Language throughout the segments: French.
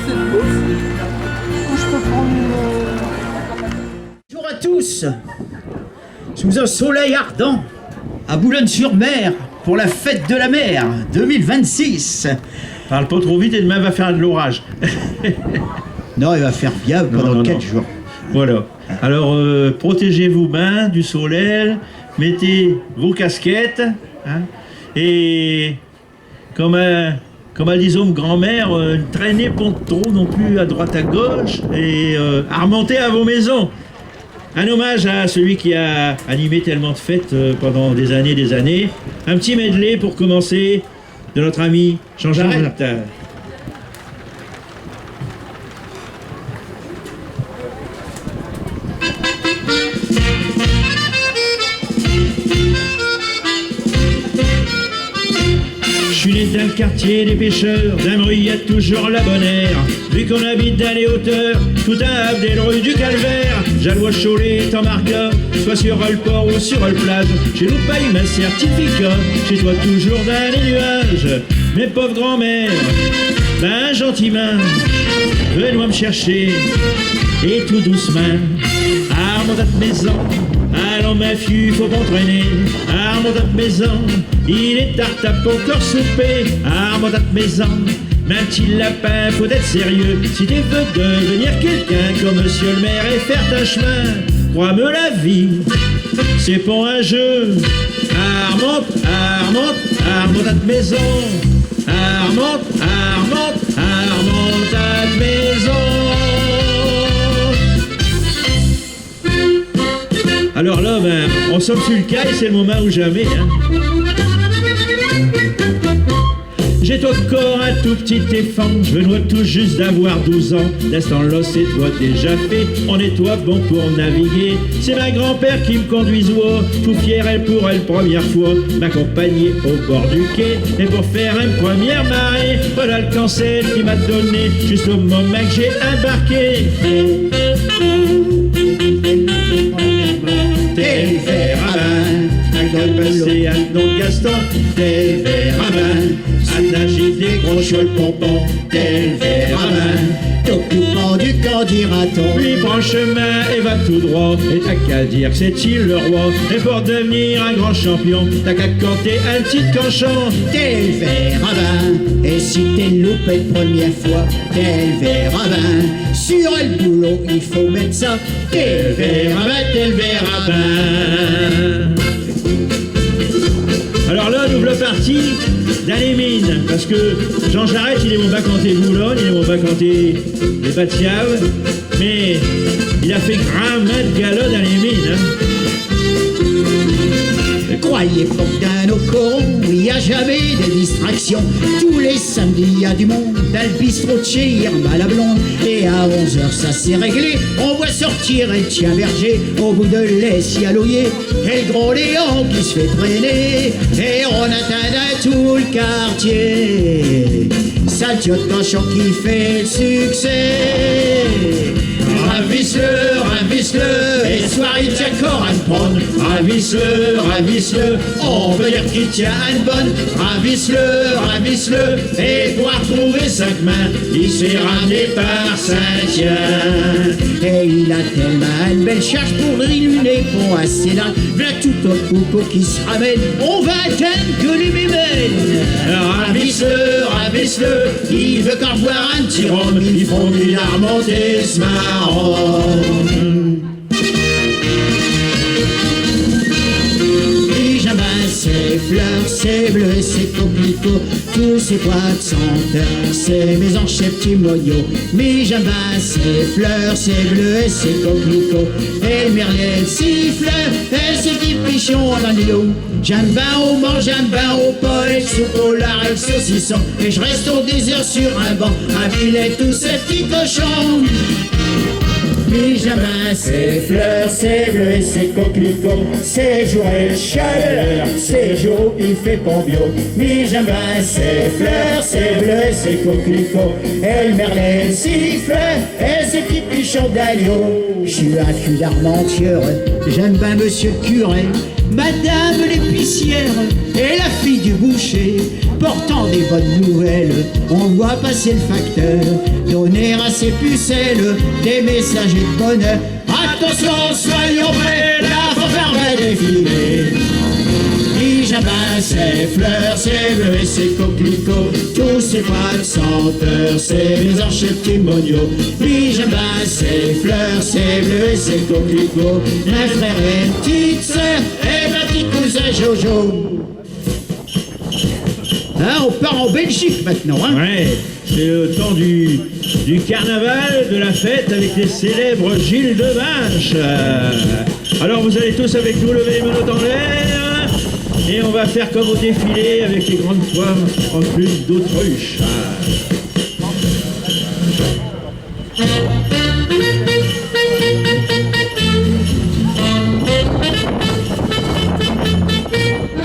c'est beau. Je peux prendre Bonjour à tous. Sous un soleil ardent, à Boulogne-sur-Mer, pour la fête de la mer 2026. Parle pas trop vite et demain va faire de l'orage. Non, il va faire bien pendant 4 jours. Voilà. Alors, protégez-vous bien du soleil, mettez vos casquettes, hein, et comme a dit mon grand-mère, ne traînez pas trop non plus à droite à gauche et à remonter à vos maisons. Un hommage à celui qui a animé tellement de fêtes pendant des années. Un petit medley pour commencer de notre ami Jean Jarret. Je suis né dans le quartier des pêcheurs, d'un bruit y a toujours la bonne air. Vu qu'on habite dans les hauteurs, tout à des rues du calvaire. Jalois Cholet est en marqueur, soit sur le port ou sur le plage. Chez nous paye ma certificat, chez toi toujours dans les nuages. Mes pauvres grand-mères, ben gentiment, venez-moi me chercher, et tout doucement, à mon date maison. Allons ma fille, faut pas traîner, à mon date maison. Il est tard, t'as pas encore soupé, à mon date maison. Mais un petit lapin, faut être sérieux, si tu veux devenir quelqu'un comme monsieur le maire et faire ta chemin. Crois-moi, la vie, c'est pas un jeu. Remonte à ta maison. Remonte à ta maison. Alors là, ben, on somme sur le caille, c'est le moment ou jamais, hein. J'ai toi corps un tout petit éléphant, je venais tout juste d'avoir 12 ans. L'instant-là, c'est toi déjà fait, on est toi bon pour naviguer. C'est ma grand-père qui me conduisait, tout fier elle pour elle première fois, m'accompagner au bord du quai. Et pour faire une première marée, voilà le cancer qui m'a donné, juste au moment que j'ai embarqué. Des verres à main, un col passé à nom Gaston. Des verres à main, à nager des gros cheveux pompons. Des verres à main, T'occupant du camp dira-t-on. lui prend le chemin et va tout droit. Et t'as qu'à dire que c'est il le roi. Et pour devenir un grand champion, t'as qu'à canter un petit canchon. Tel verre à vin, et si t'es loupé de première fois, tel verre à vin, sur le boulot il faut mettre ça, tel verre à vin, tel verre à vin. Alors là, nous voilà partis dans les mines, parce que Jean Jarret, il est mon bacanté Boulogne, il est mon bacanté les Batiaves, mais il a fait grand de galop dans les mines, hein. Croyez pas que dans nos corons, il n'y a jamais de distraction. Tous les samedis, il y a du monde dans le bistrot de chez Irma la blonde. Et à 11h, ça s'est réglé. On voit sortir un tien berger au bout de l'essialoyer. Et le gros Léon qui se fait traîner. Et on atteint tout le quartier. Sale cochon qui fait le succès. Ravisse-le, et ce soir il tient encore à me prendre. Ravisse-le, on veut dire qu'il tient à une bonne. Ravisse-le, et pour retrouver 5 mains, il s'est ramené par Saint-Tien. Et il a tellement une belle charge pour driller pour assez là. V'là tout autre coucou qui se ramène, on va atteindre que les bébés. Ravisse-le, il veut qu'en voir un petit rhum, ils font lui la remonter ce marron. Benjamin, c'est fleurs, c'est bleu, c'est coquelicot, tous ces bois de senteurs, c'est mes enchères petits moyaux. Benjamin, c'est fleurs, c'est bleu, et c'est coquelicot, et le merlet siffle, et c'est petits pichons dans l'îlot. J'aime bien au mort, j'aime bien au poète, soupe au lard et le saucisson, et je reste au désert sur un banc, à filer tous ces petits cochons. Benjamin, c'est fleurs, c'est bleu et c'est coquelicot, c'est jour et chaleur, c'est jour il fait bon bio. Benjamin, c'est fleurs, c'est bleu et c'est coquelicot, et le merlet siffle, et c'est ces petits pichons d'agneau. Je suis un cul d'Armentière, j'aime bien monsieur le curé, madame l'épicière et la fille du boucher. Portant des bonnes nouvelles, on voit passer le facteur, donner à ses pucelles des messagers de bonheur. Attention, soyons prêts, la fanfare va défiler. Pyjamas, ses fleurs, ses bleus et ses coquelicots, tous ces poils senteurs, ces mésanges petits-moniaux. Pyjamas, ses fleurs, ses bleus et ses coquelicots, un frère et une petite sœur et ma petite cousin Jojo. Ah, on part en Belgique maintenant, hein? Ouais, c'est le temps du carnaval, de la fête avec les célèbres Gilles de Vache. Alors vous allez tous avec nous lever les menottes en l'air et on va faire comme au défilé avec les grandes femmes en plus d'autruche.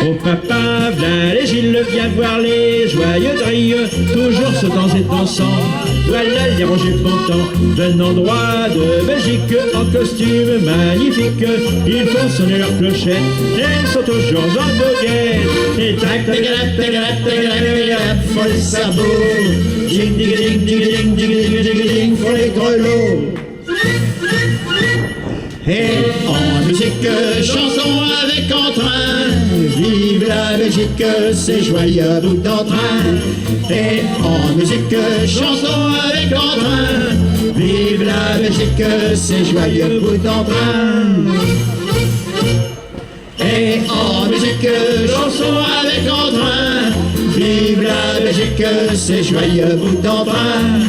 Oh papa, v'là les Gilles, viens voir les joyeux drilles, toujours sautant et dansant. Voilà les rangers pantants, venant droit de Belgique, en costume magnifique. Ils font sonner leurs clochettes, et sont toujours en goguette. Et tac tac tac tac tac, Faut les sabots, ding ding ding ding ding ding ding ding, faut les grelots. Et en musique, chanson avec entrain, vive la Belgique, c'est joyeux bout d'entrain. Et en musique, chanson avec entrain, vive la Belgique, c'est joyeux bout d'entrain. Et en musique, chanson avec entrain, vive la Belgique, c'est joyeux bout d'entrain.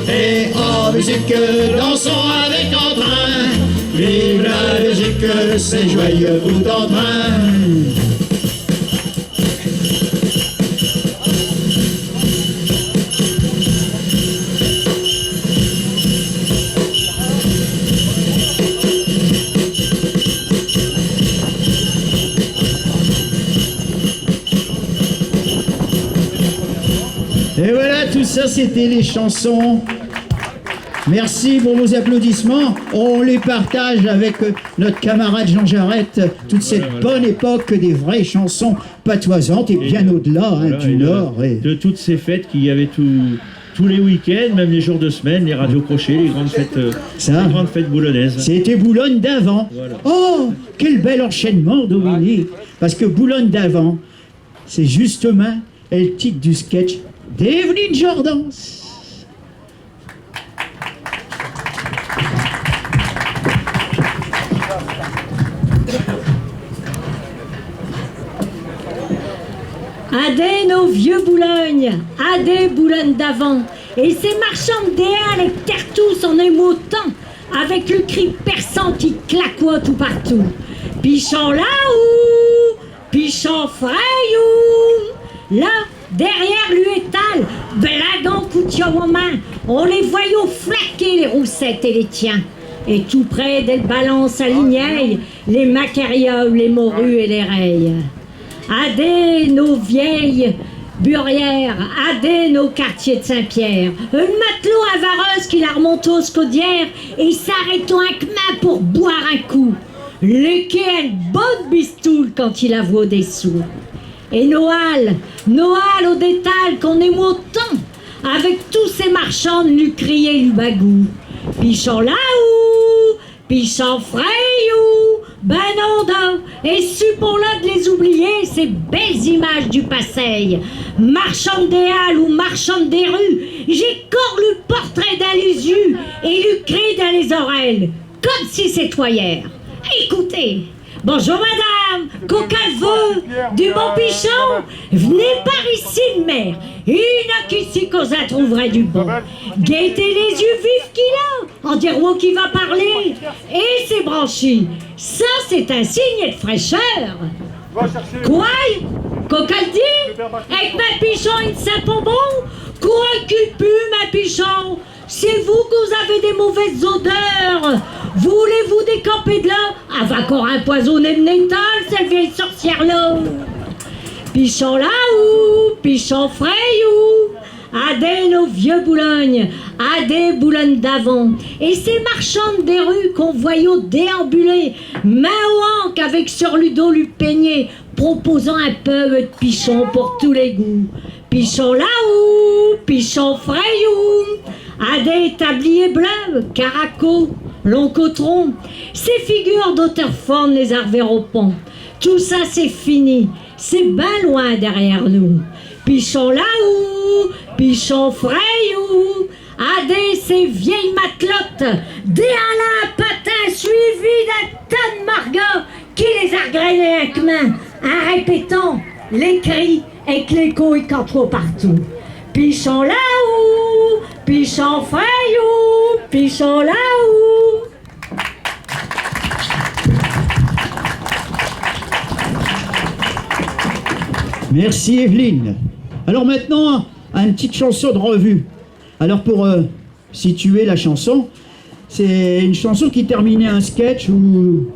Et en musique, dansons avec entrain, vive la Belgique, c'est joyeux bout d'entrain. Et voilà, tout ça, c'était les chansons. Merci pour vos applaudissements. On les partage avec notre camarade Jean Jarrette, toute cette bonne époque des vraies chansons patoisantes et bien au-delà voilà, du Nord. Et... de toutes ces fêtes qu'il y avait tous les week-ends, même les jours de semaine, les radios crochets, les grandes fêtes boulonnaises. C'était Boulogne d'avant. Voilà. Oh, quel bel enchaînement, Dominique. Parce que Boulogne d'avant, c'est justement le titre du sketch d'Evelyne Jordans. Adé nos vieux Boulogne, adé Boulogne d'avant, et ces marchands de déal et tertous en émoutant, avec le cri perçant qui claquoie tout partout. Pichant là-haut, pichant frayou, là, derrière l'huétal, blaguant couture aux mains, on les voyait flaquer les roussettes et les tiens. Et tout près d'elle balance à ligneille, les macérioles, les morues et les reilles. Adé nos vieilles burières, adé nos quartiers de Saint-Pierre, un matelot avareuse qui la remonte aux scaudières et s'arrêtons un kma pour boire un coup. Léqué une bonne bistoule quand il avoue des sous. Et Noël au détail qu'on aime autant, avec tous ces marchands de lui crier le bagou. Pichant là-haut, pichant frayou, ben non, et suppons-le de les oublier, ces belles images du passé. Marchand des halles ou marchand des rues, j'ai corps le portrait d'un lusu et lui crie dans les oreilles, comme si c'était toi hier. Écoutez, bonjour madame, qu'aucun veut, du bon pichon, venez par ici le maire, il n'a qu'ici qu'on en trouverait du bon. Guettez les yeux vifs qu'il a, en dire où qui va parler, et c'est branchi. Ça c'est un signe de fraîcheur. Quoi? Qu'auquel dit? Avec ma pichon une saint-bonbon? Quoi qu'il pue ma pichon? C'est vous que vous avez des mauvaises odeurs. Voulez-vous décamper de là? Avant qu'on empoisonné le nétal, cette vieille sorcière-là. Pichon là-haut, pichon frayou, adé nos vieux Boulogne, à des Boulogne d'avant. Et ces marchandes des rues qu'on voyait déambuler, main au hanque avec sur le dos lui peigné, proposant un peu de pichon pour tous les goûts. Pichon là-haut, pichon frayou, à des tabliers bleus, caraco, long cotron, ces figures d'auteurs formes les arvères au pont. Tout ça c'est fini, c'est bien loin derrière nous. Pichon là-haut, pichon frayou, à des ces vieilles matelotes, des Alain Patin suivis d'un tas de Margot qui les a regrenés avec main, en répétant les cris et que l'écho est trop partout. Pichon là-haut, pichon frayou, pichon là-haut. Merci Evelyne. Alors maintenant, une petite chanson de revue. Alors pour situer la chanson, c'est une chanson qui terminait un sketch où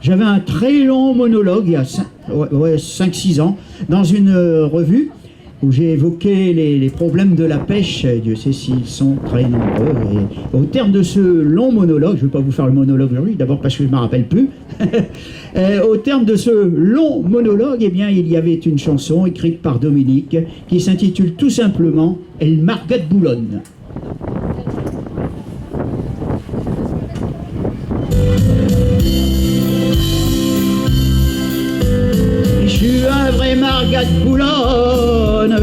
j'avais un très long monologue il y a 5-6 ans dans une revue où j'ai évoqué les problèmes de la pêche. Dieu sait s'ils sont très nombreux. Et au terme de ce long monologue, je ne vais pas vous faire le monologue aujourd'hui, d'abord parce que je ne me rappelle plus. Au terme de ce long monologue, eh bien, il y avait une chanson écrite par Dominique qui s'intitule tout simplement « Elle Margat de Boulogne ». Je suis un vrai Margat de Boulogne,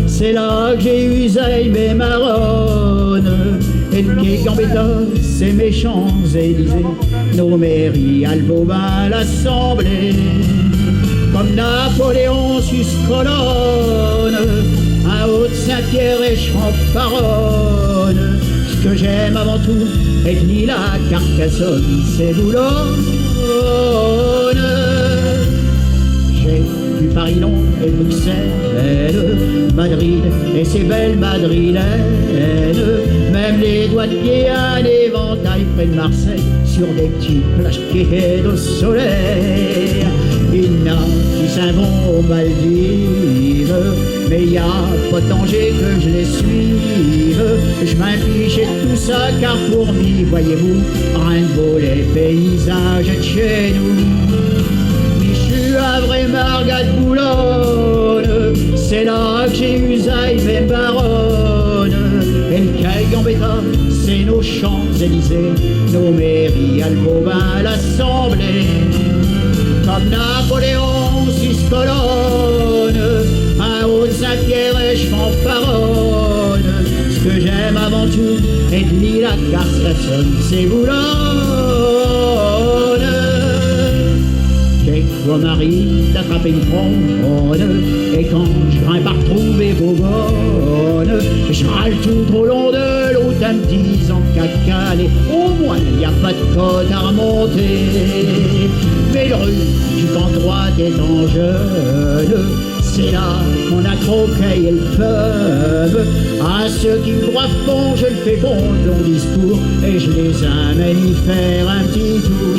c'est là que j'ai usé mes marronnes. Et le quai Gambetta, c'est mes Champs-Élysées, nos mairies, Albaubin, l'Assemblée. Comme Napoléon sus colonne, à Haute-Saint-Pierre et Champaronne. Ce que j'aime avant tout, et ni la Carcassonne, c'est Boulogne. J'ai vu Paris, Londres et Bruxelles, Madrid et ses belles madrilènes, même les doigts de pied à l'éventail près de Marseille, sur des petites plages quais au soleil. Il n'a qui s'en vont aux Maldives, mais y a pas de danger que je les suive. Je m'implique de tout ça car pour m'y, voyez-vous, rien de beau les paysages de chez nous. Un vrai Margat de Boulogne, c'est là que j'ai usé mes baronnes. Et le quai Gambetta, c'est nos Champs-Élysées, nos mairies, Albaubin, l'Assemblée. Comme Napoléon, 6 colonnes, à Haute-Saint-Pierre et Champaronne. Ce que j'aime avant tout, et de l'île à Carcassonne, c'est Boulogne. Quelquefois m'arrive d'attraper une fronde, et quand je grimpe à retrouver Boulogne, je râle tout au long de l'automne en me disant qu'à Calais, au moins il n'y a pas de côte à remonter. Mais le rue du camp droite étant jeune, c'est là qu'on a croqué et le peuvent. À ceux qui me croient bon, je le fais bon long discours, et je les amène y faire un petit tour.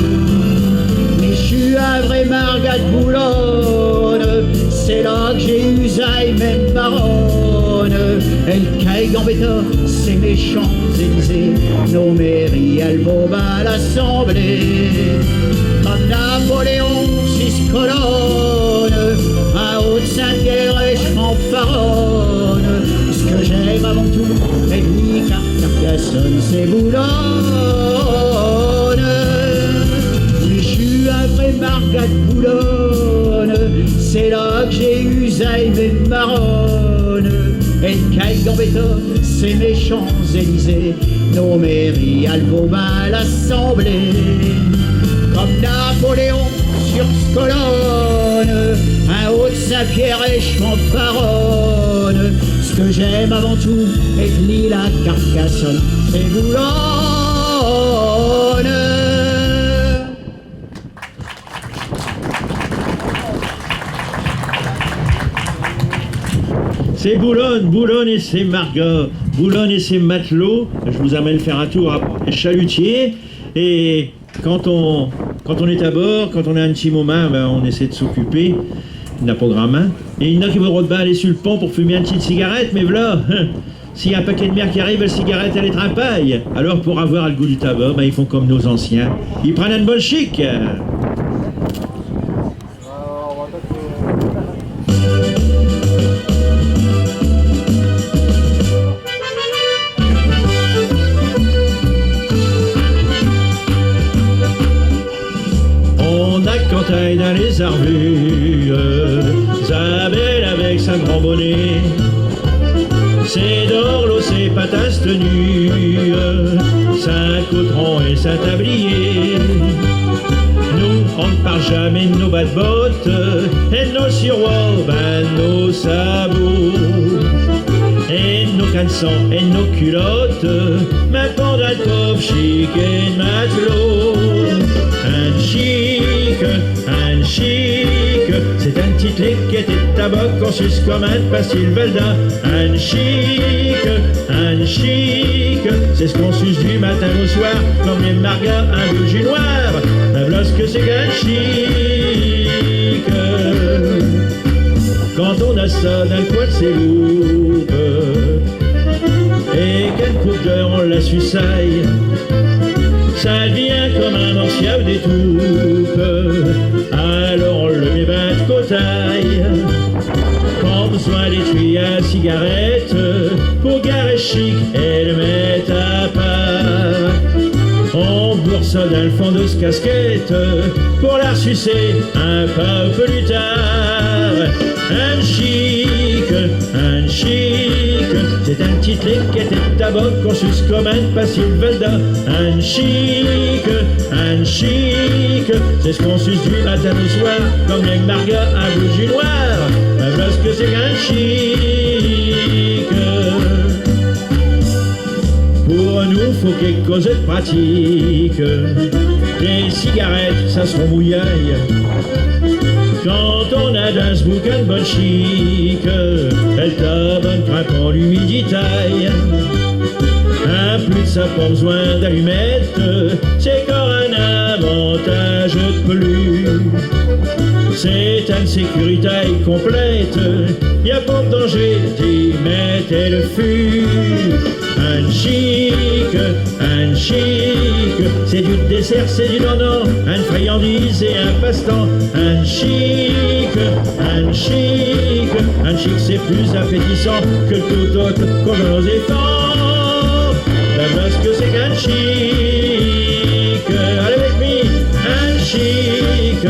Mais je suis un vrai Margat de Boulogne, c'est là que j'ai usé mes baronnes. Et le quai Gambetta, c'est mes Champs-Élysées, nos mairies, Albaubin, l'Assemblée. Comme Napoléon, 6 colonnes, à Haute-Saint-Pierre et Champaronne. Ce que j'aime avant tout, et ni Carcassonne, c'est Boulogne. Mais je suis un vrai Margat de Boulogne, c'est là que j'ai usé mes marronnes. Et le quai Gambetta, c'est mes Champs-Élysées, nos mairies, Albaubin, l'Assemblée. Comme Napoléon sur colonne, à Haute-Saint-Pierre et Champaronne. Ce que j'aime avant tout, et de l'île à Carcassonne, c'est Boulogne. C'est Boulogne, Boulogne et ses Margot, Boulogne et ses matelots. Je vous amène faire un tour à Chalutier. Et quand on est à bord, quand on a un petit moment, ben on essaie de s'occuper. Il n'a pas grand main. Et il y en a qui vont aller sur le pont pour fumer une petite cigarette, mais voilà, S'il y a un paquet de mer qui arrive, la cigarette, elle est trimpaille. Alors, pour avoir le goût du tabac, ils font comme nos anciens. Ils prennent un bolchic. On a Cantaille dans les arbues, Isabelle avec sa grand bonnet. C'est d'Orlo, c'est Patasse tenue, Saint-Cautron et Saint-Tablier. Nous, on ne parle jamais de nos bas de bottes, et de nos suroîts, nos sabots, et de nos caleçons, et de nos culottes, mais pour d'un pauvre chic et de matelot. Un chic, c'est un petit lait qui était de tabac qu'on suce comme un pastil Velda. Un chic, c'est ce qu'on suce du matin au soir, comme les margas, un bougie noir, la blosque c'est qu'un chic. Quand on a ça d'un coin de ses loupes, et qu'une coupe d'heure on la suçaille, ça devient comme un morcia ou des toupes. Alors on le met ben de côtaille. Pas besoin d'étui à cigarette pour garer chic et le mettre à part. On boursogne à le fond de ce casquette pour la sucer un peu plus tard. Un chic, c'est un petit lait qui était de tabac qu'on suce comme un pastil Velda. Un chic, c'est ce qu'on suce du matin au soir, comme les margas, un bougie noir, parce que c'est un chic. Pour nous, faut quelque chose de pratique. Les cigarettes, ça se mouillaille. Quand on a dans ce bouquin de bonne chic, elle t'abonne grimpant l'humidité. Un plus de ça, pas besoin d'allumettes, c'est encore un avantage de plus. C'est une sécurité complète, y a pas de danger d'y mettre le fût. Un chic, c'est du dessert, c'est du non-non, une friandise et un passe-temps. Un chic, c'est plus appétissant que tout autre qu'on donne aux enfants. Parce que c'est qu'un chic, allez avec moi, un chic,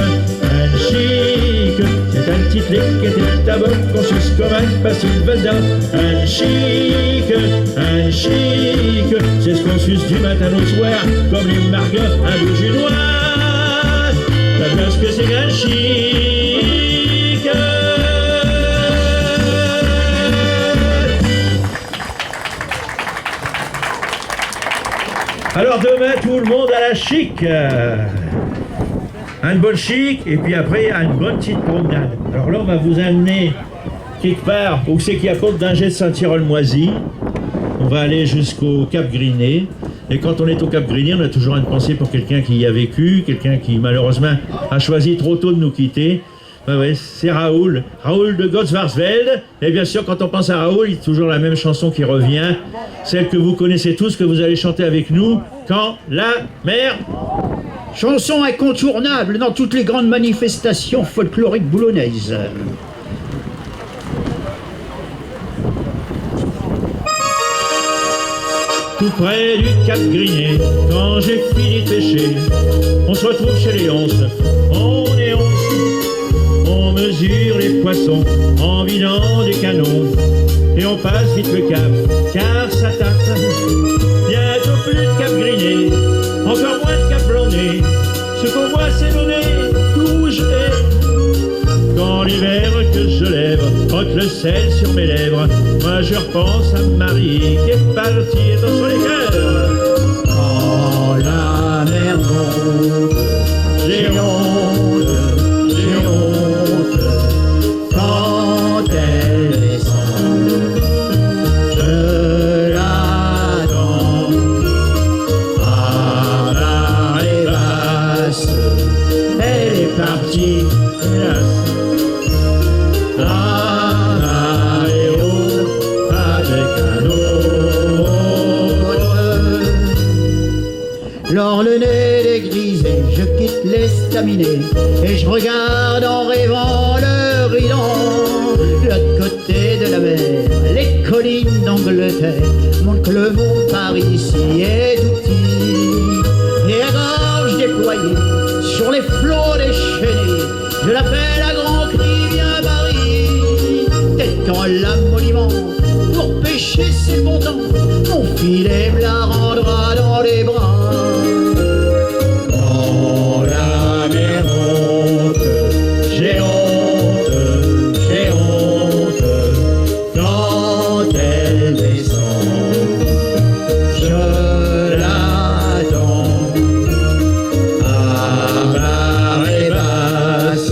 c'est un petit lait qui était de tabac qu'on suce comme un pastil Velda. Un chic, c'est ce qu'on suce du matin au soir, comme les margas, un bougie noir. Parce que c'est qu'un chic. Alors demain, tout le monde à la chic. Un bon chic, et puis après, une bonne petite promenade. Alors là, on va vous amener quelque part où c'est qu'il y a Côte d'Ingé de Saint-Tyrol-Moisy. On va aller jusqu'au Cap Griné. Et quand on est au Cap Griné, on a toujours une pensée pour quelqu'un qui y a vécu, quelqu'un qui malheureusement a choisi trop tôt de nous quitter. Ouais, c'est Raoul de Gottsvarsveld. Et bien sûr, quand on pense à Raoul, il y a toujours la même chanson qui revient, celle que vous connaissez tous, que vous allez chanter avec nous, Quand la mer. Chanson incontournable dans toutes les grandes manifestations folkloriques boulonnaises. Tout près du Cap Griné, quand j'ai fini de pêcher, on se retrouve chez les onces, on est onces. On mesure les poissons en vidant des canons, et on passe vite le cap, car ça tape. Bientôt plus de Cap Griné, encore moins de Cap Blanc-Nez. Ce qu'on voit c'est donné, tout je hais. Quand l'hiver que je lève, frotte le sel sur mes lèvres, moi je repense à Marie qui est partie dans son cœurs. Quand la mer monte, j'ai honte, quand elle descend, je l'attends à marée basse, elle est partie, hélas. La marée haute avec un autre. lors le nez dégrisé, je quitte l'estaminet et je regarde en rêvant le rideau. De l'autre côté de la mer, les collines d'Angleterre montrent que le monde par ici est tout petit. Et à gorge déployée sur les flots déchaînés, je l'appelle à grands cris, viens Paris. Peut-être qu'en l'amoliment, pour pêcher c'est bon temps, mon filet me la rendra dans les bras. Quand la mer monte, j'ai honte, quand elle descend, je l'attends à marée basse.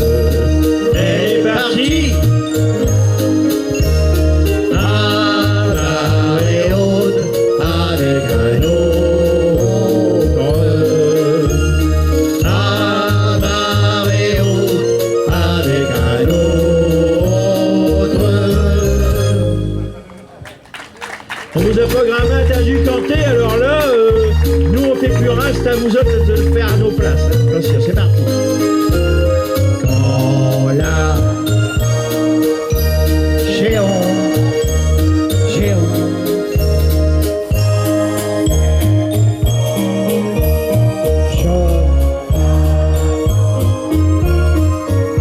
Elle est partie à marée haute avec un autre. À marée haute avec un autre. On vous a programmé un tas du canté, alors là, nous on fait plus rien, c'est à vous autres de le faire à nos places. Attention, c'est parti. Quand la j'ai honte, j'ai honte.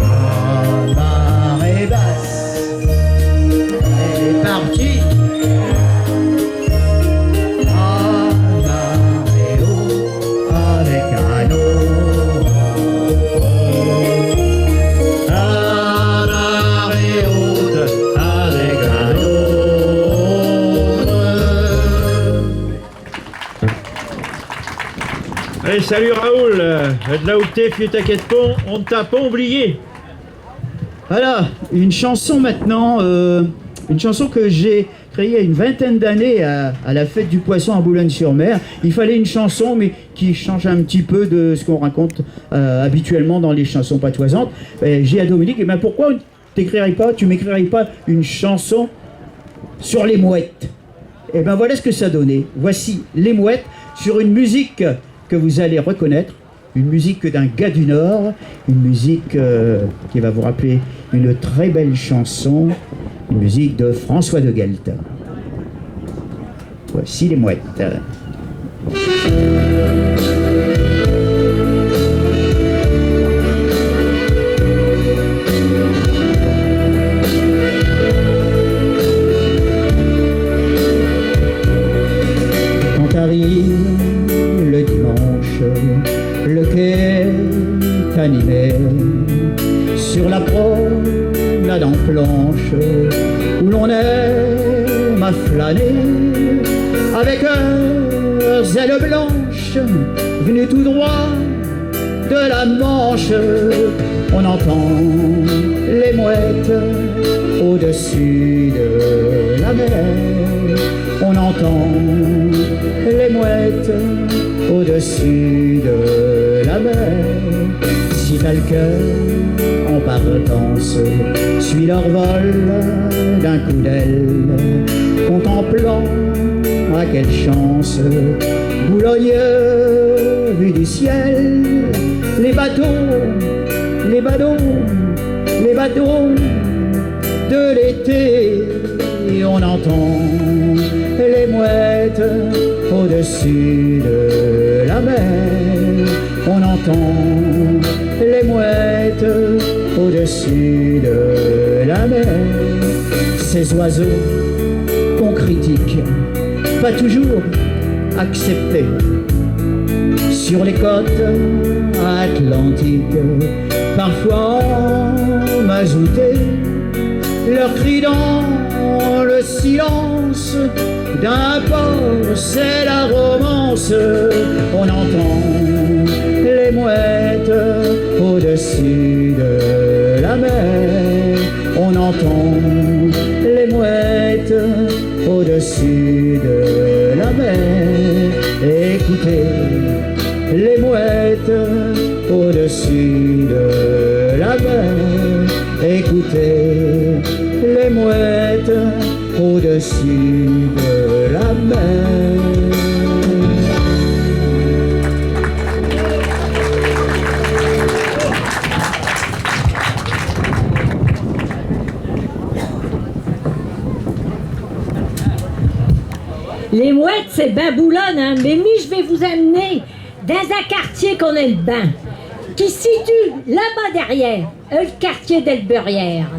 À marée basse, elle est partie. À marée haute avec un autre. À marée haute avec un autre. Allez, salut Raoul, de là où t'es, puis t'inquiète pas, on ne t'a pas oublié. Voilà, une chanson maintenant, une chanson que j'ai créée il y a une vingtaine d'années à la fête du poisson à Boulogne-sur-Mer. Il fallait une chanson, mais qui change un petit peu de ce qu'on raconte habituellement dans les chansons patoisantes. J'ai dit à Dominique, eh ben pourquoi tu m'écrirais pas une chanson sur les mouettes? Et ben voilà ce que ça donnait. Voici Les Mouettes sur une musique que vous allez reconnaître. Une musique d'un gars du Nord, une musique qui va vous rappeler une très belle chanson, une musique de François de Guelta. Voici Les Mouettes. Quand arrive le dimanche, le quai est animé sur la promenade en planche où l'on aime à flâner avec leurs ailes blanches venues tout droit de la Manche. On entend les mouettes au-dessus de la mer. On entend les mouettes au-dessus de la mer. Si t'as le cœur en partance, suis leur vol d'un coup d'aile, contemplant à quelle chance Boulogne vue du ciel, les bateaux, les bateaux, les bateaux de l'été. Et on entend les mouettes au-dessus de la mer. On entend les mouettes au-dessus de la mer. Ces oiseaux qu'on critique, pas toujours acceptés, sur les côtes atlantiques, parfois mazoutés, leurs cris dans le silence d'un port, c'est la romance. On entend les mouettes au-dessus de la mer. On entend les mouettes au-dessus de la mer. Écoutez les mouettes au-dessus de la mer. Écoutez les mouettes au-dessus de la mer. Les mouettes, c'est ben boulonne, hein. Mais je vais vous amener dans un quartier qu'on aime bien, qui se situe là-bas derrière, le quartier d'Elburière.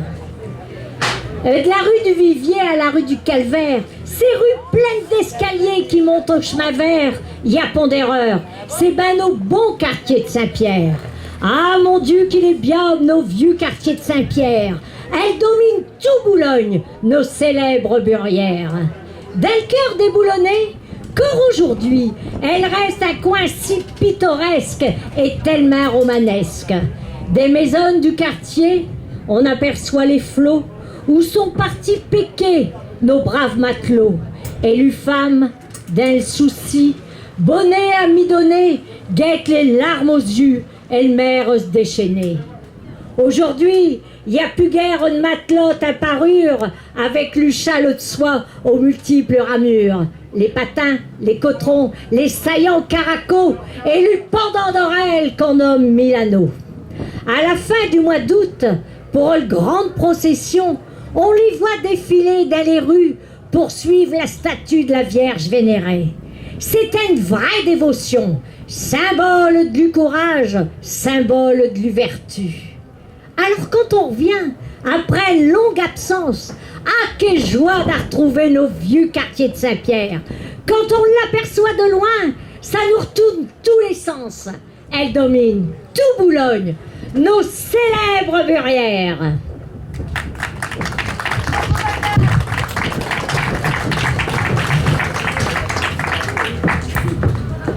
De la rue du Vivier à la rue du Calvaire, ces rues pleines d'escaliers qui montent au chemin vert, il y a point d'erreur, c'est ben nos bons quartiers de Saint-Pierre. Ah mon Dieu qu'il est bien nos vieux quartiers de Saint-Pierre. Elles dominent tout Boulogne, nos célèbres burières. Dans le cœur des Boulonnais, qu'or aujourd'hui, elle reste un coin si pittoresque et tellement romanesque. Des maisons du quartier, on aperçoit les flots où sont partis piquer nos braves matelots. Élus femmes, d'un souci, bonnet à mi-donner, guettent les larmes aux yeux, et le mère se déchaîner. Aujourd'hui, il n'y a plus guère de matelote à parure avec l'uchal de soie aux multiples ramures. Les patins, les cotrons, les saillants caracos et le pendant d'oreilles qu'on nomme Milano. À la fin du mois d'août, pour une grande procession, on les voit défiler dans les rues pour suivre la statue de la Vierge vénérée. C'est une vraie dévotion, symbole du courage, symbole de la vertu. Alors quand on revient, après une longue absence, ah quelle joie de retrouver nos vieux quartiers de Saint-Pierre. Quand on l'aperçoit de loin, ça nous retourne tous les sens. Elle domine tout Boulogne, nos célèbres burières.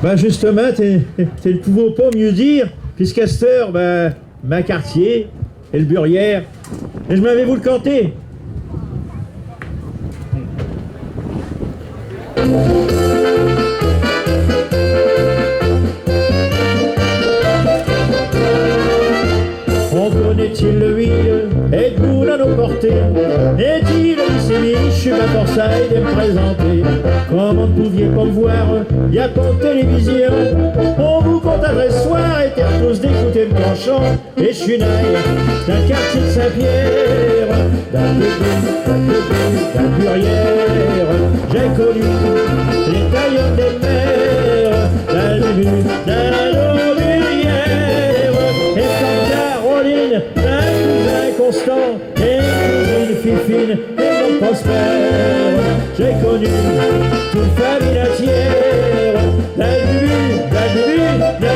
Ben justement, t'es le pouvoir pas mieux dire, puisqu'à cette heure, ben, ma quartier et le burière, et je m'avais vous le canter. On connaît-il lui, êtes-vous à nos portées? Est-il lycémie, je suis ma forçaille de me présenter. Comment ne pouviez pas me voir, y a pas de télévision. On vous compte adresse soir et terre tous d'écouter le canchon. Et je suis naïf d'un quartier de Saint-Pierre, d'un burière. J'ai connu les tailleurs des mers, d'un début, d'un burière. Et quand Caroline, un cousin constant, et une fille fine, et non prospère. J'ai connu toute famille entière, d'un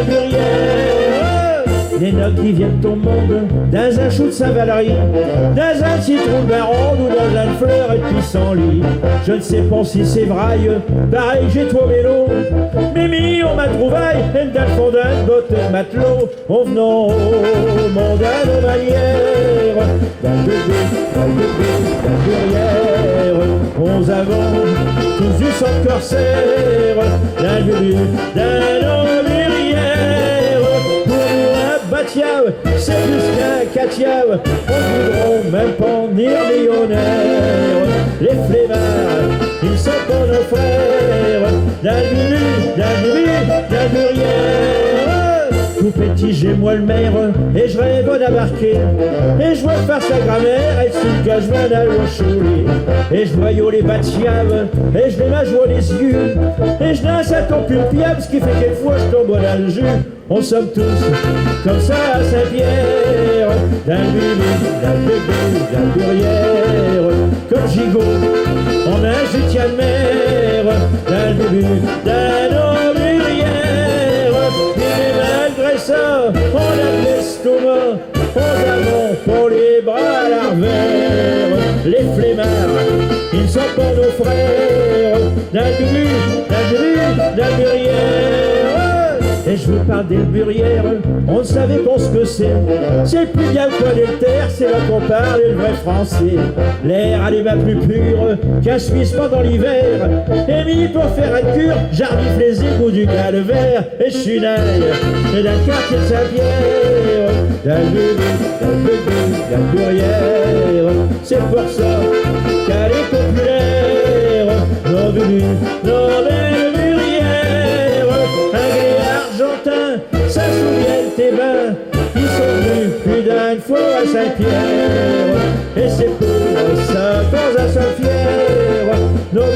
burière. Les notes qui viennent au monde, dans un chou de Saint-Valery, dans un citron de Baronde ou dans un fleur et de pissenlit. Je ne sais pas si c'est vrai, pareil j'ai toi vélo. Mimi, on m'a trouvaille, une dalle fondante, botte de matelot, en venant au monde à nos manières. D'un burière, 11 avant, tous du sang de corsaire, d'un Batiav, c'est plus qu'un Katiav, on voudront même pas venir millionnaires. Les flemmards, ils sont pas nos frères, d'un burière. Tout petit, j'ai moi le maire, et je rêve d'embarquer. Et je vois faire sa grammaire, et sous le cas, je vais aller au choulet. Et je voyais les Batiav, et je les mâche les yeux. Et je danse à ton pulpiable, ce qui fait quelquefois je tombe dans le jus. On sommes tous comme ça à Saint-Pierre, d'un burière, comme gigot, on a un jutier de mer, d'un burière. Mais malgré ça, on a de l'estomac, on avons pour les bras à l'arvère. Les flemmards, ils sont pas nos frères, d'un burière. Et je vous parle des burières, on ne savait pas ce que c'est. C'est plus bien que des terres, c'est là qu'on parle le vrai français. L'air allait bien plus pur qu'un Suisse pendant l'hiver. Et mis pour faire un cure, j'arrive les égouts du calvaire. Et je suis naïf, et d'un quartier de Saint-Pierre, d'un burière. C'est pour ça qu'elle est populaire, nos belles burières. Argentin, ça souvient tes bains, ils sont venus plus d'une fois à Saint-Pierre. Et c'est pour ça qu'on a Saint-Pierre, nos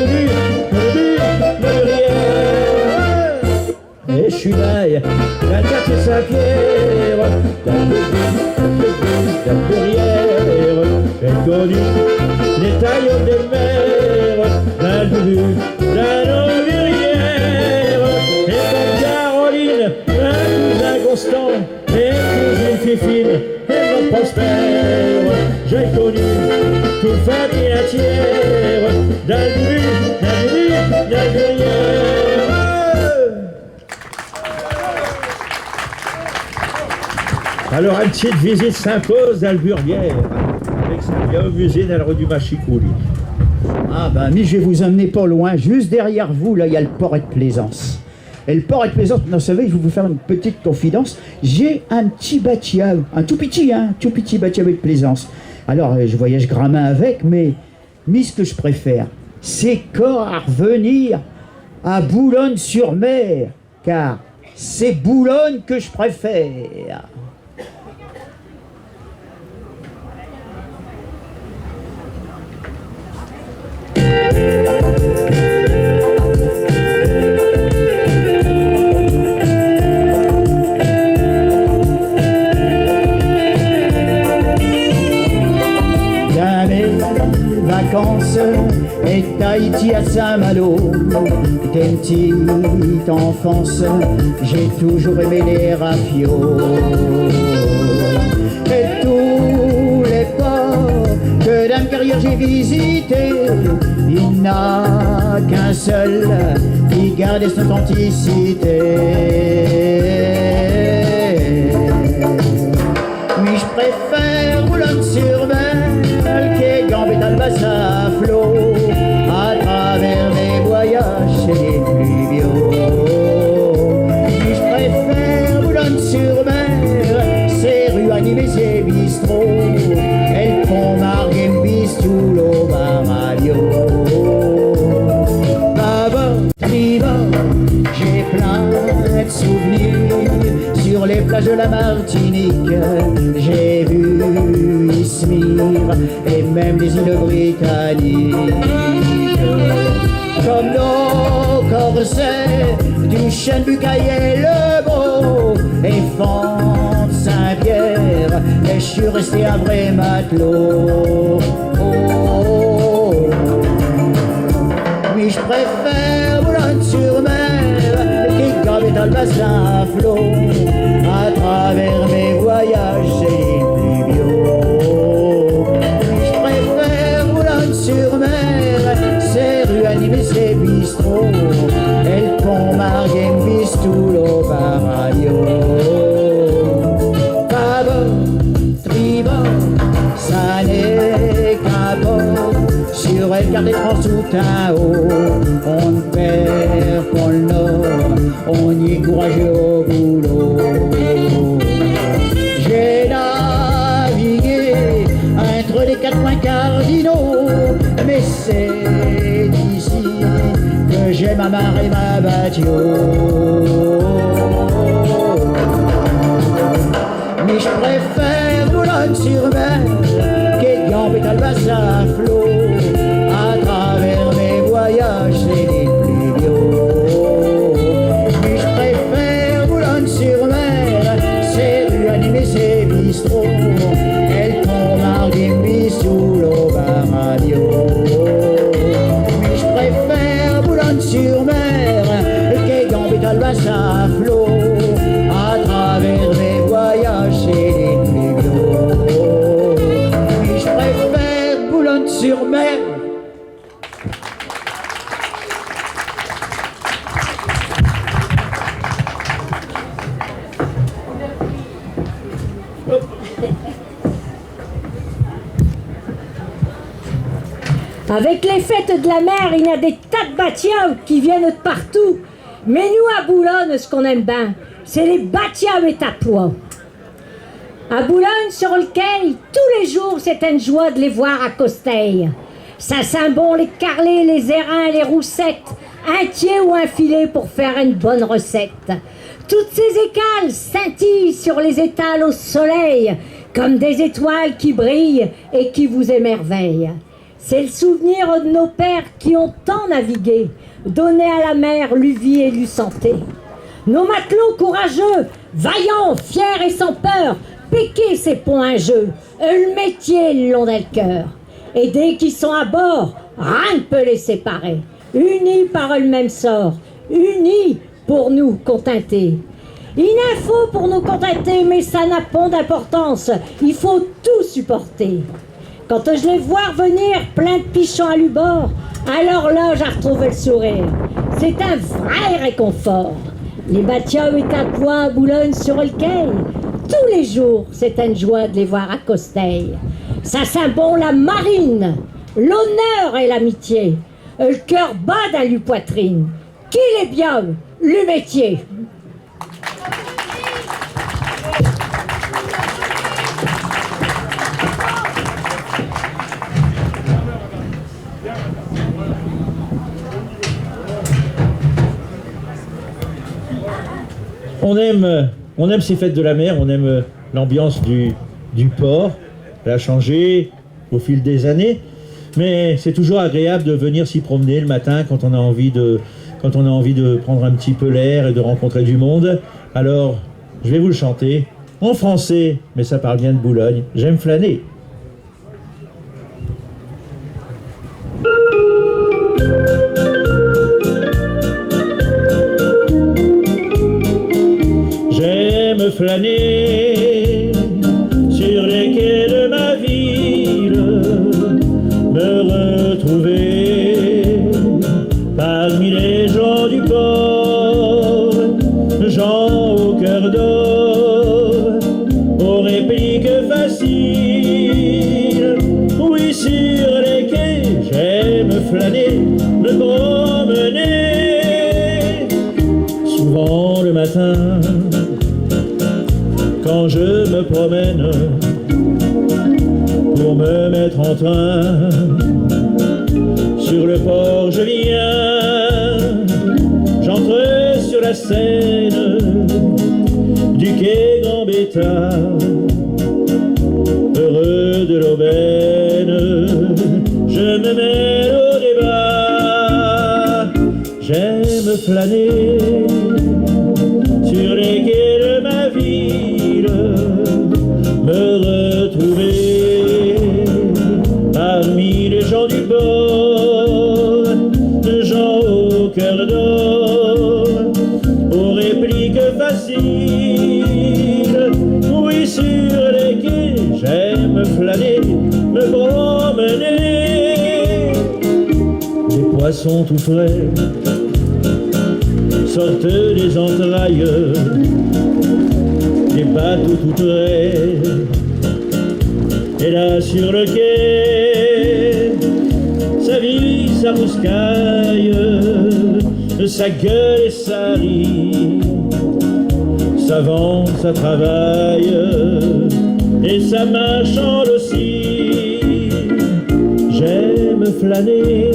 Chunaille, dans le quartier Saint-Pierre, d'Alburière, j'ai connu les taillots des mers, d'Alburière, et comme Caroline, un cousin Constant, et une Fifine, et mon prospère, j'ai connu toute famille entière, d'Alburière. Alors, une petite visite s'impose d'Alburière, avec sa bien au musée dans la rue du Machicoulis. Ah ben, mais je vais vous emmener pas loin. Juste derrière vous, là, il y a le port de Plaisance. Et le port de Plaisance, vous savez, je vais vous faire une petite confidence. J'ai un petit bâtiment, un tout petit bâtiment de Plaisance. Alors, je voyage grammain avec, mais ce que je préfère, c'est qu'à revenir à Boulogne-sur-Mer, car c'est Boulogne que je préfère. Vacances et Tahiti à Saint-Malo. Dès une petite enfance, j'ai toujours aimé les rafios. Et tous les ports que Dame Carrière j'ai visités, il n'a qu'un seul qui garde son authenticité. Mais je préfère Boulogne-sur-Mer à flot, à travers mes voyages chez les fluviaux. Je préfère Boulogne-sur-Mer, ses rues animées, ses bistrots, et le pont Marguerite, tout l'eau Baraglio. Baba, triba, j'ai plein de souvenirs sur les plages de la Martinique. J'ai vu Izmir et même les îles britanniques. Comme nos corsets du chêne, du cahier, le beau et Font de Saint-Pierre, et je suis resté un vrai matelot. Oui, je préfère Boulogne-sur-Mer qui gravite dans le bassin à flot, à travers mes voyages et les fluviaux. Je préfère Boulogne-sur-Mer, ses rues animées, ses bistrots, et le pont Marguerite, tout l'eau Baraglio. Baba, triba, ça n'est qu'un port, sur le quart des France tout en haut. On ne perd pas le nord, on y est courageux au boulot. J'ai navigué entre les 4 points cardinaux, mais c'est ici que j'ai ma mare et ma battio. Mais je préfère Boulogne-sur-Mer, qui gambette dans le bassin à flot, à travers mes voyages et les fluviaux. Mais je préfère Boulogne-sur-Mer, ses rues animées, ses bistrots, et le pont Marguerite, sous l'eau Baraglio. Mais je préfère Boulogne-sur-Mer, qui gambette dans le bassin à flot, à travers mes voyages et les fluviaux. Mais je préfère Boulogne-sur-Mer. Avec les fêtes de la mer, il y a des tas de batiams qui viennent de partout. Mais nous, à Boulogne, ce qu'on aime bien, c'est les batiams étapois. À Boulogne, sur le quai, tous les jours, c'est une joie de les voir à Costeil. Ça sent bon les carlets, les airains, les roussettes, un tiers ou un filet pour faire une bonne recette. Toutes ces écales scintillent sur les étals au soleil, comme des étoiles qui brillent et qui vous émerveillent. C'est le souvenir de nos pères qui ont tant navigué, donné à la mer l'uvie et l'u santé. Nos matelots courageux, vaillants, fiers et sans peur, piquer ces ponts un jeu, le métier l'ont dans le cœur. Et dès qu'ils sont à bord, rien ne peut les séparer. Unis par le même sort, unis pour nous contenter. Il en faut pour nous contenter, mais ça n'a pas d'importance. Il faut tout supporter. Quand je les vois venir plein de pichons à l'ubord, alors là, j'ai retrouvé le sourire. C'est un vrai réconfort. Les bateaux étaient à poids à Boulogne sur le quai. Tous les jours, c'est une joie de les voir à Costeil. Ça sent bon la marine, l'honneur et l'amitié. Le cœur bat dans la poitrine. Qu'il est bien, le métier. On aime ces fêtes de la mer, on aime l'ambiance du port. Elle a changé au fil des années, mais c'est toujours agréable de venir s'y promener le matin quand on a envie de prendre un petit peu l'air et de rencontrer du monde. Alors, je vais vous le chanter en français, mais ça parle bien de Boulogne. J'aime flâner. J'aime flâner sur les quais de ma ville, me retrouver parmi les gens du port, gens au cœur d'or, aux répliques faciles. Oui, sur les quais, j'aime flâner, me promener, souvent le matin. Quand je me promène pour me mettre en train, sur le port je viens, j'entre sur la Seine du quai Gambetta, heureux de l'aubaine, je me mets au débat. J'aime flâner sur les quais de ma ville, me retrouver parmi les gens du port, gens au cœur d'or, aux répliques faciles. Oui, sur les quais, j'aime flâner, me promener. Les poissons tout frais sortent des entrailles, les bateaux tout près, et là sur le quai, sa vie, sa rouscaille, sa gueule et sa rit, ça vend, ça travaille, et ça marchande aussi. J'aime flâner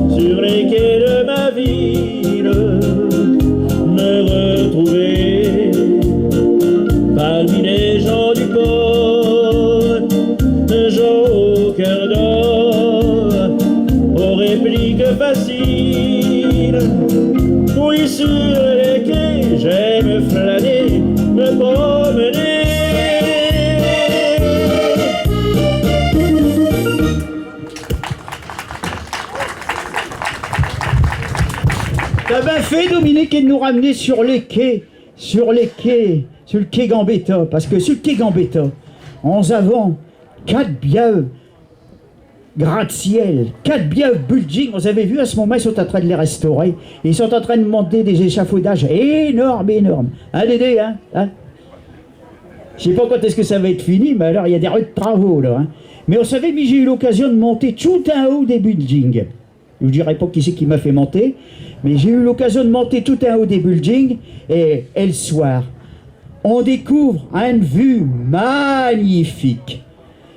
sur les quais de ma ville, me retrouver parmi les gens du port, gens au cœur d'or, aux répliques faciles. Oui, sur les quais, j'aime flâner, me promener. T'as bien fait, Dominique, et de nous ramener sur le quai Gambetta, parce que sur le quai Gambetta, en avant, 4 bieux gratte-ciel, 4 bieux buildings, vous avez vu, à ce moment, ils sont en train de les restaurer, ils sont en train de monter des échafaudages énormes. Hein, Dédé, hein, je sais pas quand est-ce que ça va être fini, mais alors, il y a des rues de travaux, là, hein. Mais vous savez, j'ai eu l'occasion de monter tout en haut des buildings. Je vous dirai pas qui c'est qui m'a fait monter, mais j'ai eu l'occasion de monter tout en haut des buildings, et le soir, on découvre une vue magnifique.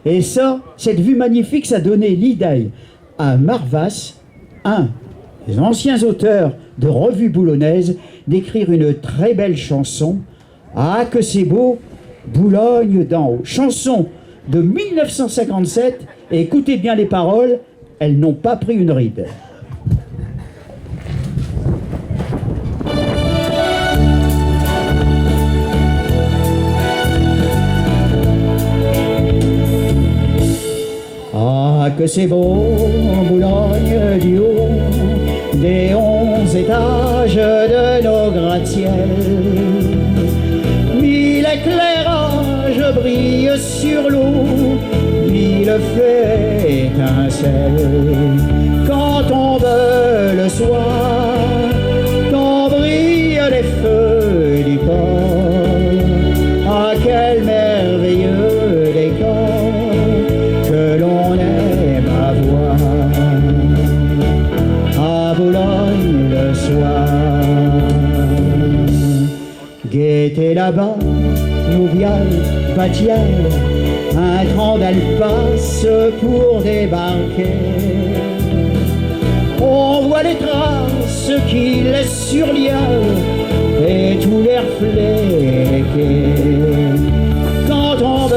Et ça, cette vue magnifique, ça donnait l'idée à Marvas, un des anciens auteurs de revues boulonnaises, d'écrire une très belle chanson. Ah, que c'est beau, Boulogne d'en haut. Chanson de 1957, et écoutez bien les paroles, elles n'ont pas pris une ride. que c'est beau, Boulogne, du haut des 11 étages de nos gratte-ciels. Mille éclairages brillent sur l'eau, mille feux étincellent. Quand tombe le soir, quand brillent les feux du port, ah quel merveilleux décor que l'on aime à voir à Boulogne le soir. Gaieté là-bas, Nouvial, Batière, un train d'Alpace pour débarquer. On voit les traces qu'il laisse sur l'Ial et tous les reflets des quais. Quand tombe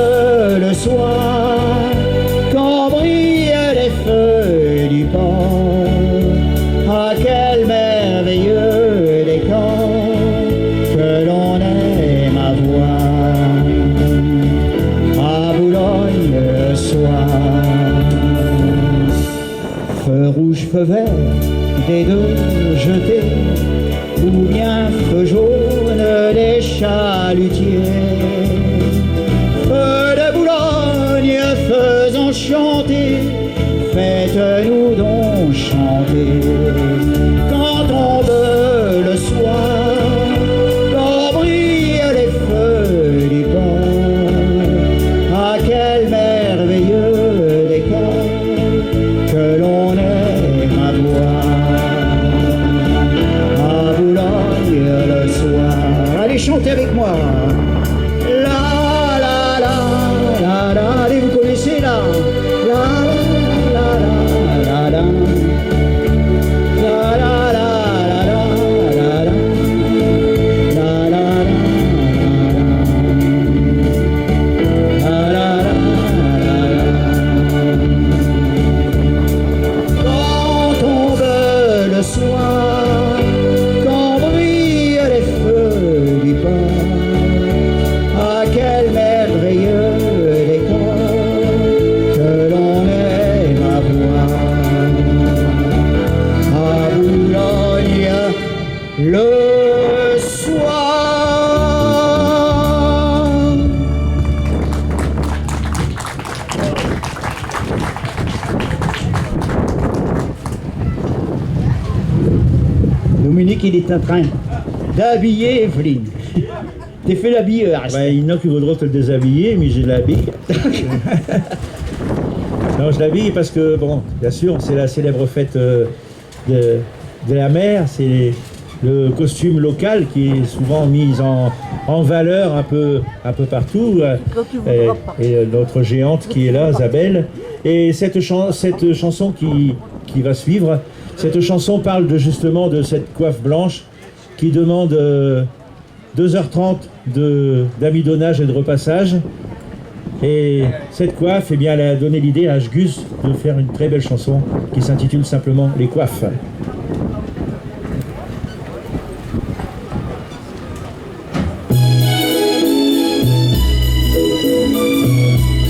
le soir, quand brillent les feux du port, ah quel merveilleux décor que l'on aime à voir à Boulogne le soir. Feu rouge, feu vert, des deux jetés, ou bien feu jaune des chalutiers. Feu de Boulogne, faisons chanter, faites-nous donc chanter. Quand tombe le soir, quand brillent les feux du port, ah quel merveilleux décor que l'on aime à voir à Boulogne le soir. Allez chanter avec moi. La la la la la. Allez, vous connaissez là. La la la la la. La la la la la la. La la la la la. Quand tombe le soir, quand brillent les feux du port, ah quel merveilleux décor que l'on aime à voir à Boulogne le soir. Dominique, il est en train d'habiller Evelyne. T'es fait l'habilleur. Ben, il y en a qui voudront te le déshabiller, mais je l'habille. Non, je l'habille parce que, bon, bien sûr, c'est la célèbre fête de la mer, c'est le costume local qui est souvent mis en valeur un peu partout. Et notre géante qui est là, Isabelle. Et cette chanson qui va suivre, cette chanson parle justement de cette coiffe blanche qui demande 2h30 d'amidonnage et de repassage. Et cette coiffe, eh bien, elle a donné l'idée à H. Gus de faire une très belle chanson qui s'intitule simplement Les coiffes.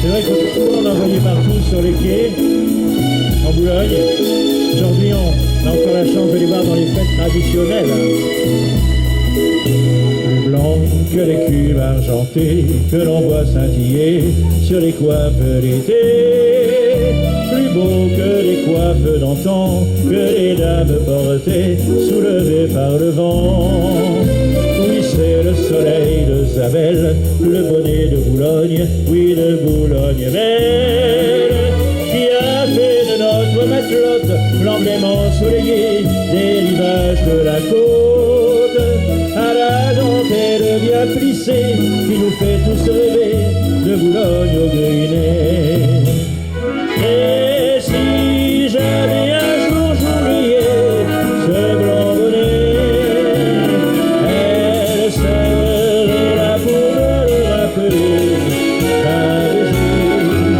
C'est vrai qu'on en voyait partout sur les quais, en Boulogne. Aujourd'hui, on a encore la chance de les voir dans les fêtes traditionnelles. Plus blanc que les cubes argentés que l'on voit scintiller sur les coiffes d'été. Plus beau que les coiffes d'antan que les dames portaient soulevées par le vent. Oui, c'est le soleil de Zabel, le bonnet de Boulogne, oui, de Boulogne belle, qui a fait de notre matelote l'emblème ensoleillé des rivages de la côte, à la dentelle bien plissée qui nous fait tous rêver de Boulogne au Guéinet. Et si jamais un jour j'oubliais ce blanc bonnet, elle serait là pour me le rappeler par les yeux.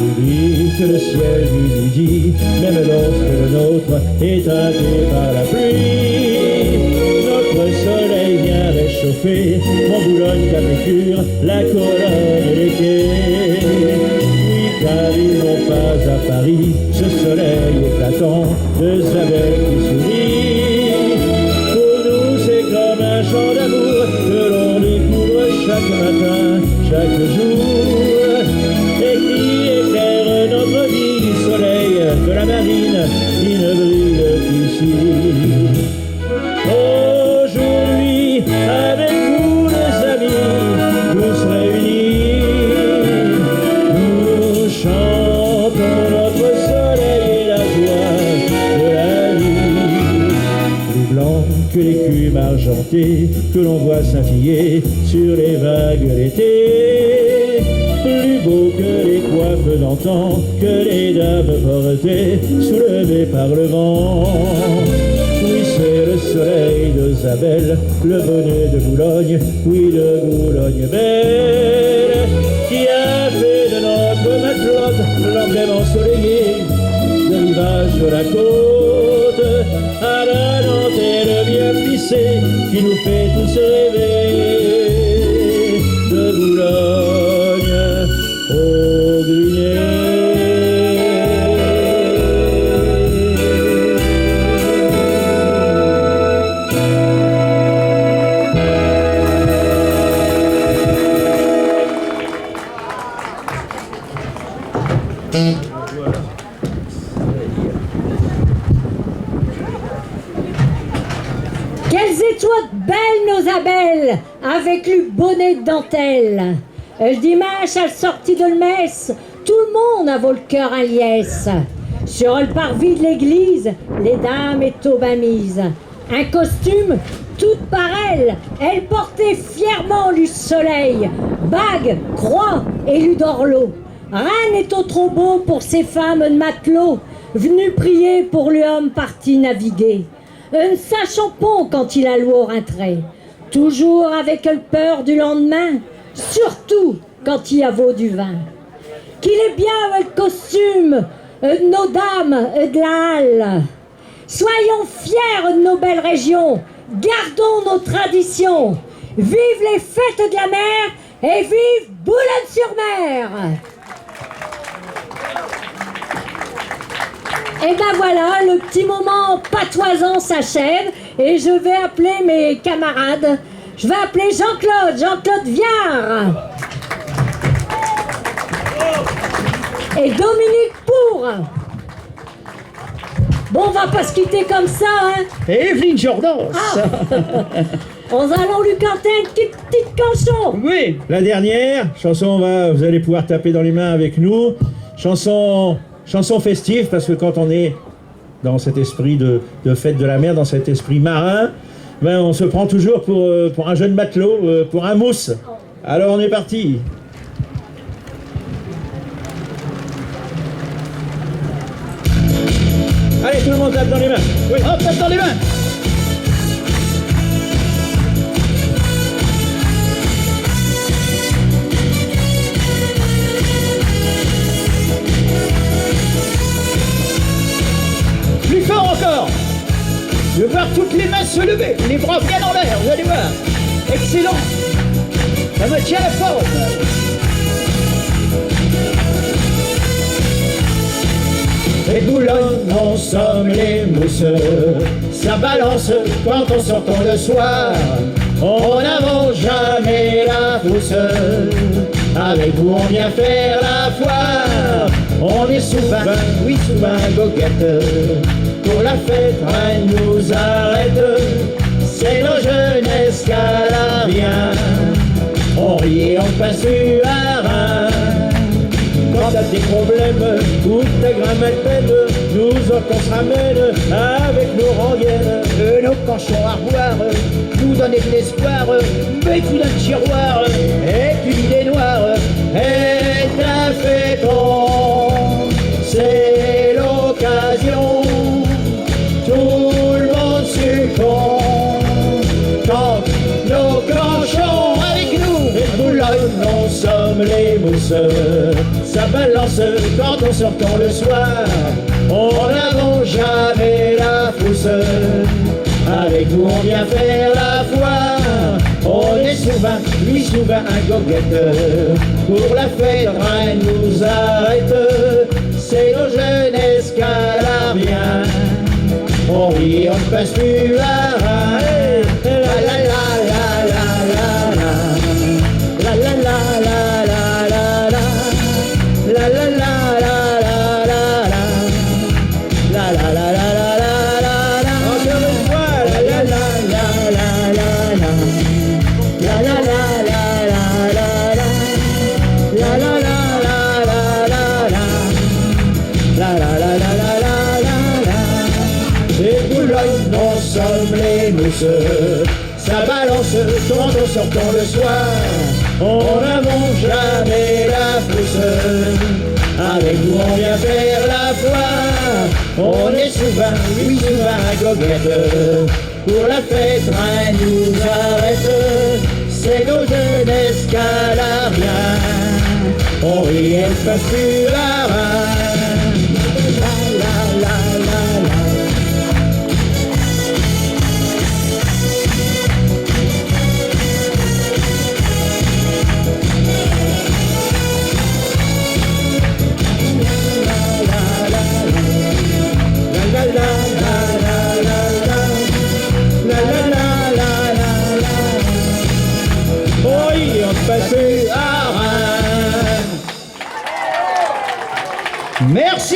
Oublie que le ciel du midi, même lorsque le nôtre est teinté par la pluie, notre soleil vient réchauffer mon Boulogne, Capécure, la colonne et les quais. Oui, n'arrivons pas à Paris, ce soleil éclatant, deux abeilles qui sourient. Pour nous c'est comme un chant d'amour que l'on découvre chaque matin, chaque jour, et qui éclaire notre vie du soleil de la marine qui ne brille qu'ici. Aujourd'hui, avec vous les amis, tous réunis, nous chantons notre soleil et la joie de la vie. Plus blanc que l'écume argentée que l'on voit scintiller sur les vagues l'été, plus beau que les coiffes d'antan que les dames portaient, soulevées par le vent. Oui, c'est le soleil de Zabel, le bonnet de Boulogne, oui, de Boulogne belle, qui a fait de notre matelote l'emblème ensoleillé de rivage de la côte, à la dentelle bien plissée qui nous fait tous rêver de Boulogne au Grinet. Qu'elles étoient belles nos abeilles, avec le bonnet de dentelle. Le dimanche, à la sortie de la messe, tout le monde a le cœur à liesse. Sur le parvis de l'église, les dames étaient au bain mises. Un costume, tout pareil, elles portaient fièrement du soleil, bague, croix et lu d'orlot. Rien n'est trop beau pour ces femmes de matelots, venues prier pour l'homme parti naviguer. Un sachant pont quand il a lourd un trait, toujours avec le peur du lendemain, surtout quand il y a vaut du vin. Qu'il est bien le costume de nos dames de la halle. Soyons fiers de nos belles régions, gardons nos traditions. Vive les fêtes de la mer et vive Boulogne-sur-Mer! Et ben voilà, le petit moment patoisant s'achève et je vais appeler mes camarades. Je vais appeler Jean-Claude Viard. Et Dominique Pour. Bon, on va pas se quitter comme ça, hein. Et Evelyne Jordan. On allons lui canter une petite chanson. Oui. La dernière chanson, vous allez pouvoir taper dans les mains avec nous. Chanson festive, parce que quand on est dans cet esprit de fête de la mer, dans cet esprit marin, on se prend toujours pour un jeune matelot, pour un mousse. Alors on est parti. Allez, tout le monde tape dans les mains. Oui, hop, tape dans les mains. Plus fort encore. Je veux voir toutes les mains se lever, les bras bien en l'air, vous allez voir. Excellent. Ça me tient la forme. Et Boulogne, on somme les mousses, ça balance quand on s'entend le soir. On n'avance jamais la pousse, avec vous on vient faire la foire. On est souvent, oui souvent goguette, pour la fête rien nous arrête. C'est nos jeunesses qu'à la rien, on rit et on passe du harin. Quand t'as des problèmes ou ta grand-mère peine, nous on se ramène avec nos rengaines. Nos canchons à revoir, nous donner de l'espoir, mais tout d'un tiroir, Et puis l'idée noire est un fécond, c'est l'occasion, tout le monde succombe quand nos canchons avec nous. Et Boulogne, on somme les mousses, ça balance quand on sortant le soir. On n'avance jamais la fousse, avec vous on vient faire la foire. On est souvent, lui souvent un goguette. Pour la fête, rien nous arrête. C'est nos jeunesses calariens. On rit, on ne passe plus à rien. La la la la la la la. La la la la la la la. La la la la la la la. La la la la la la la. Encore une fois, la la la la la la la. La la la la la la la. La la la la la la la. La la la la la la la. Et Boulogne, nous sommes les mousseux. Ça balance quand on sortant le soir. On n'avons jamais la frousse. Avec nous on vient faire la foire. On est souvent, oui souvent à goguette. Pour la fête, rien nous arrête. C'est nos jeunesses calariens. On rit et ne passe plus à rien. La la la la la. Merci.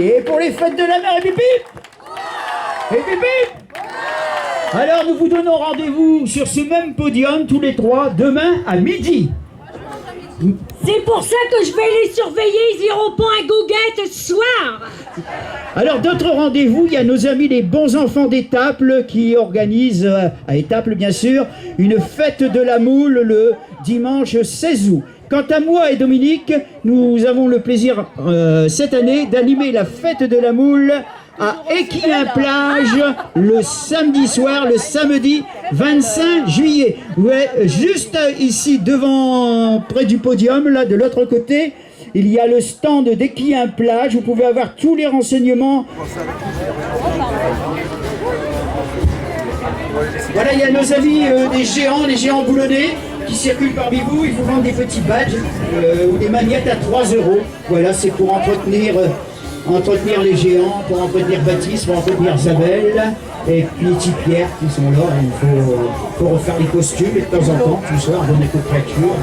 Et pour les fêtes de la mer, et pipi. Et pipi. Alors nous vous donnons rendez-vous sur ce même podium tous les trois demain à midi. C'est pour ça que je vais les surveiller, ils iront pas à goguette ce soir. Alors d'autres rendez-vous, il y a nos amis les bons enfants d'Étaples qui organisent, à Étaples bien sûr, une fête de la moule le dimanche 16 août. Quant à moi et Dominique, nous avons le plaisir cette année d'animer la fête de la moule à Équien-Plage le samedi soir, le samedi 25 juillet. Ouais, juste ici devant, près du podium, là de l'autre côté, il y a le stand d'Équien-Plage. Vous pouvez avoir tous les renseignements. Voilà, il y a nos amis les géants boulonnais qui circulent parmi vous. Ils vous vendent des petits badges ou des magnettes à 3 €. Voilà, c'est pour entretenir les géants, pour entretenir Baptiste, pour entretenir Isabelle, et puis les petits Pierre qui sont là. Il faut refaire les costumes et de temps en temps, tout ça, on donne des coups de fracture.